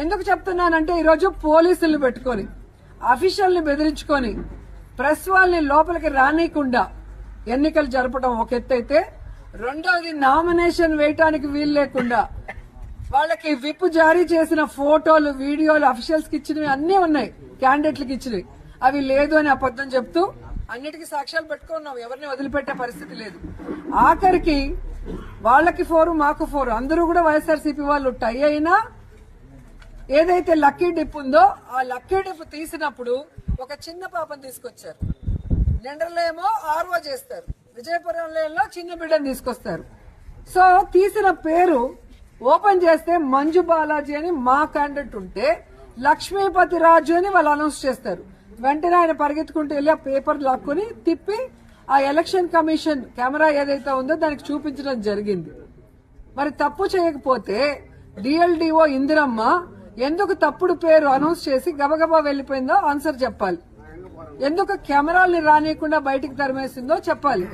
ఎందుకు చెప్తున్నానంటే ఈరోజు పోలీసుల్ని పెట్టుకొని అఫీషియల్ని బెదిరించుకొని ప్రెస్ వాళ్ళని లోపలికి రానియకుండా ఎన్నికలు జరపడం ఒక ఎత్తు అయితే, రెండోది నామినేషన్ వేయటానికి వీలు లేకుండా వాళ్ళకి విప్ జారీ చేసిన ఫోటోలు, వీడియోలు అఫీషియల్స్ కి ఇచ్చినవి అన్నీ ఉన్నాయి, క్యాండిడేట్లకు ఇచ్చినవి. అవి లేదు అని అబద్ధం చెప్తూ అన్నిటికీ సాక్ష్యాలు పెట్టుకున్నాం. ఎవరిని వదిలిపెట్టే పరిస్థితి లేదు. ఆఖరికి వాళ్ళకి 4 మాకు 4 అందరూ కూడా వైఎస్ఆర్సీపీ వాళ్ళు టై అయినా ఏదైతే లక్కీ డిప్ ఉందో ఆ లక్కీ డిప్ తీసినప్పుడు ఒక చిన్న పాపను తీసుకొచ్చారు. నిండర్లో ఏమో ఆర్వో చేస్తారు, విజయపురంలో చిన్న బిడ్డను తీసుకొస్తారు. సో తీసిన పేరు ఓపెన్ చేస్తే మంజు బాలాజీ అని మా క్యాండిడేట్ ఉంటే లక్ష్మీపతి రాజు అని వాళ్ళు అనౌన్స్ చేస్తారు. వెంటనే ఆయన పరిగెత్తుకుంటూ వెళ్ళి ఆ పేపర్ లాక్కుని తిప్పి ఆ ఎలక్షన్ కమిషన్ కెమెరా ఏదైతే ఉందో దానికి చూపించడం జరిగింది. మరి తప్పు చేయకపోతే డిఎల్డిఓ ఇందిరమ్మ ఎందుకు తప్పుడు పేరు అనౌన్స్ చేసి గబగబా వెళ్లిపోయిందో ఆన్సర్ చెప్పాలి. ఎందుకు కెమెరాల్ని రానియకుండా బయటికి తరిమేసిందో చెప్పాలి.